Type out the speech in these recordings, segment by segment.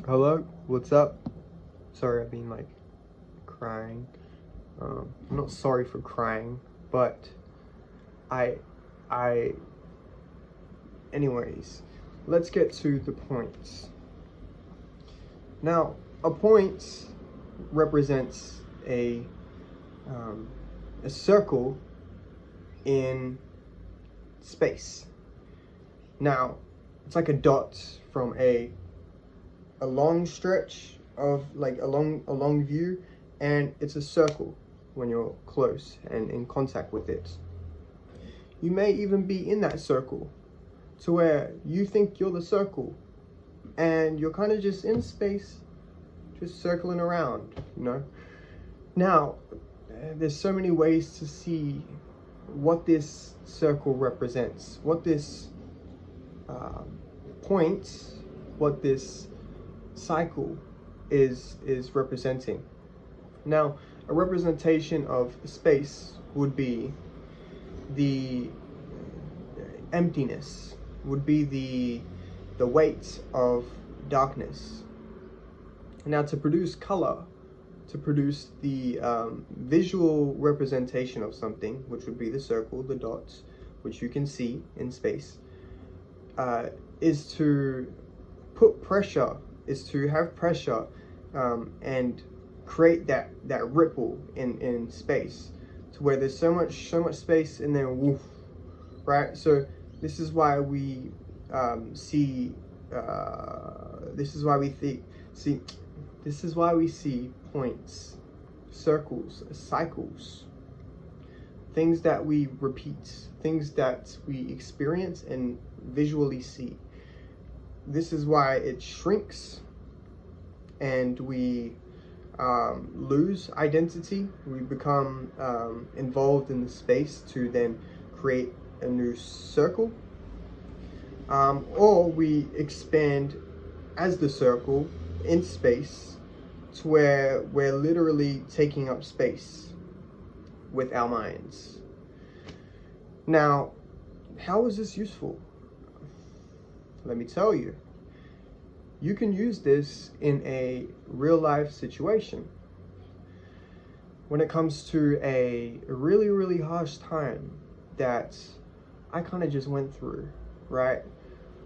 Hello, what's up? Sorry, I've been like crying. I'm not sorry for crying, but I, I, anyways, let's get to the points. Now, a point represents um, a circle in space. Now, it's like a dot from a long stretch of like a long view, and it's a circle when you're close and in contact with it. You may even be in that circle to where you think you're the circle and you're kind of just in space, just circling around. Now, there's so many ways to see what this circle represents, what this point, what this cycle is representing. Now, a representation of space would be the emptiness, would be the weight of darkness. Now, to produce color, to produce the visual representation of something, which would be the circle, the dots, which you can see in space, is to put pressure, is to have pressure and create that ripple in space, to where there's so much space and then woof, right? So this is why we see this is why we see points, circles, cycles, things that we repeat, things that we experience and visually see. This is why it shrinks and we lose identity. We become involved in the space to then create a new circle, or we expand as the circle in space to where we're literally taking up space with our minds. Now, how is this useful? Let me tell you. You can use this in a real life situation. When it comes to a really, really harsh time that I kind of just went through, right?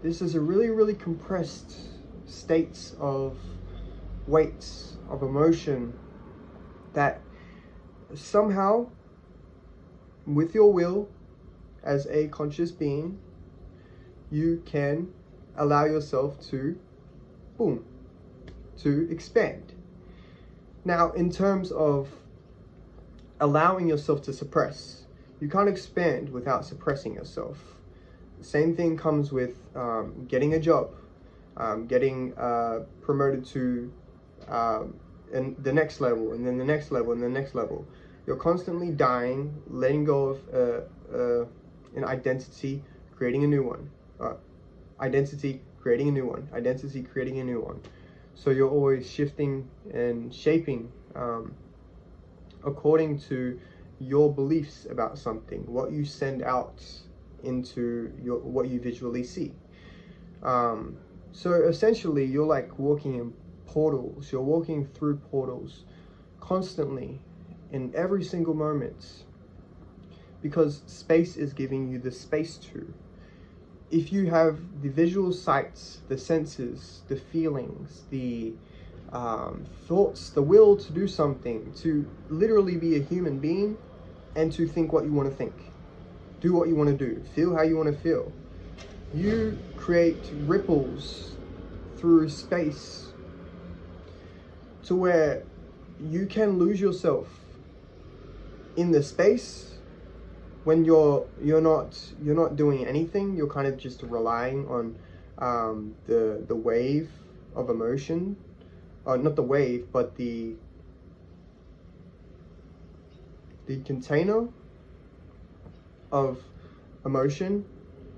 This is a really, really compressed state of weights, of emotion that somehow, with your will as a conscious being, you can allow yourself to expand. Now, in terms of allowing yourself to suppress, you can't expand without suppressing yourself. Same thing comes with getting a job, getting promoted to and the next level, and then the next level, and the next level. You're constantly dying, letting go of an identity, creating a new one. Identity, creating a new one. Identity, creating a new one. So you're always shifting and shaping according to your beliefs about something, what you send out into what you visually see. So essentially, you're like walking in portals. You're walking through portals constantly in every single moment, because space is giving you the space to. If you have the visual sights, the senses, the feelings, the thoughts, the will to do something, to literally be a human being and to think what you want to think, do what you want to do, feel how you want to feel, you create ripples through space to where you can lose yourself in the space. When you're not doing anything, you're kind of just relying on the wave of emotion, not the wave, but the container of emotion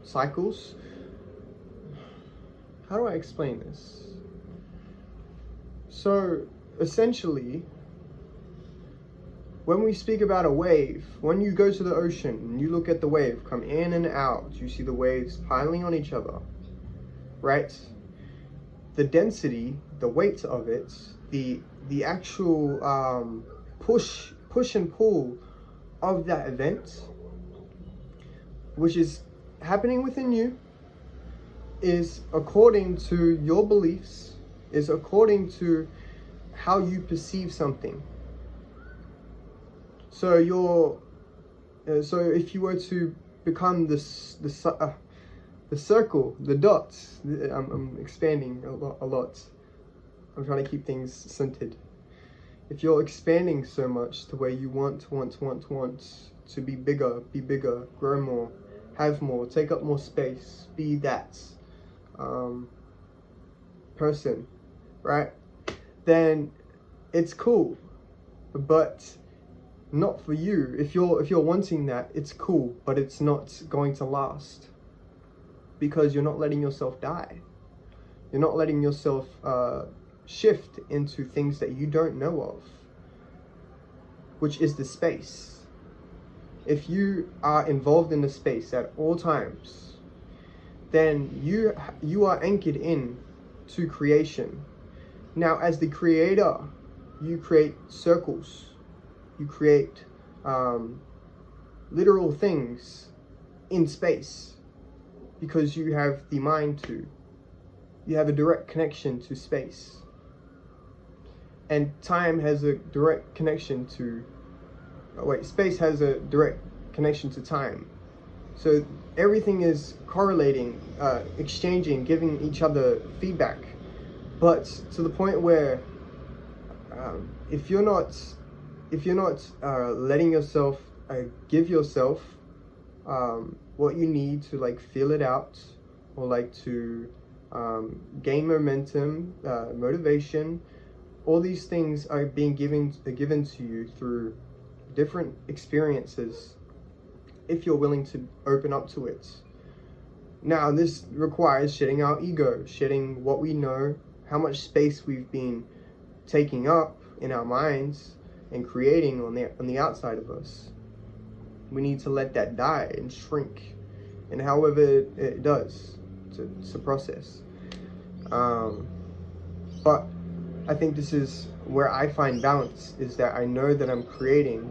cycles. How do I explain this? So essentially, when we speak about a wave, when you go to the ocean and you look at the wave come in and out, you see the waves piling on each other, right? the density, the weight of it, the actual push and pull of that event, which is happening within you, is according to your beliefs, is according to how you perceive something. So so if you were to become the circle, the dots, I'm expanding a lot. I'm trying to keep things centered. If you're expanding so much to where you want to be bigger, grow more, have more, take up more space, be that person, right? Then it's cool, but not for you. If you're wanting that, it's cool, but it's not going to last, because you're not letting yourself die. You're not letting yourself shift into things that you don't know of, which is the space. If you are involved in the space at all times, then you are anchored in to creation. Now, as the creator, you create circles, you create literal things in space, because you have the mind to. You have a direct connection to space. And time has a direct connection to, space has a direct connection to time. So everything is correlating, exchanging, giving each other feedback. But to the point where if you're not letting yourself give yourself what you need to like feel it out, or like to gain momentum, motivation, all these things are being given to you through different experiences, if you're willing to open up to it. Now, this requires shedding our ego, shedding what we know, how much space we've been taking up in our minds and creating on the outside of us. We need to let that die and shrink, and however it does to process. But I think this is where I find balance, is that I know that I'm creating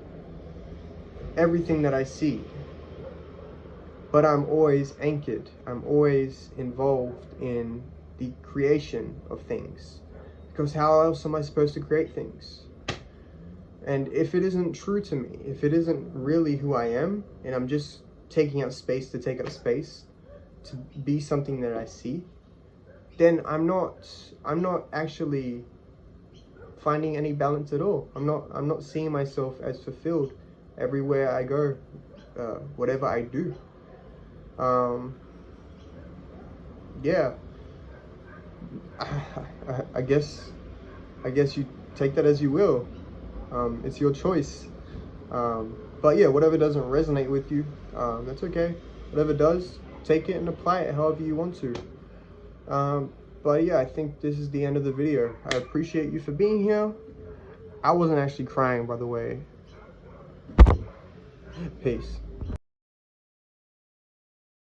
everything that I see, but I'm always anchored. I'm always involved in the creation of things, because how else am I supposed to create things? And if it isn't true to me, if it isn't really who I am, and I'm just taking up space to take up space to be something that I see, then I'm not actually finding any balance at all. I'm not seeing myself as fulfilled everywhere I go, whatever I do. Yeah, I guess you take that as you will. It's your choice. But yeah, whatever doesn't resonate with you, that's okay. Whatever does, take it and apply it however you want to. But yeah, I think this is the end of the video. I appreciate you for being here. I wasn't actually crying, by the way. Peace.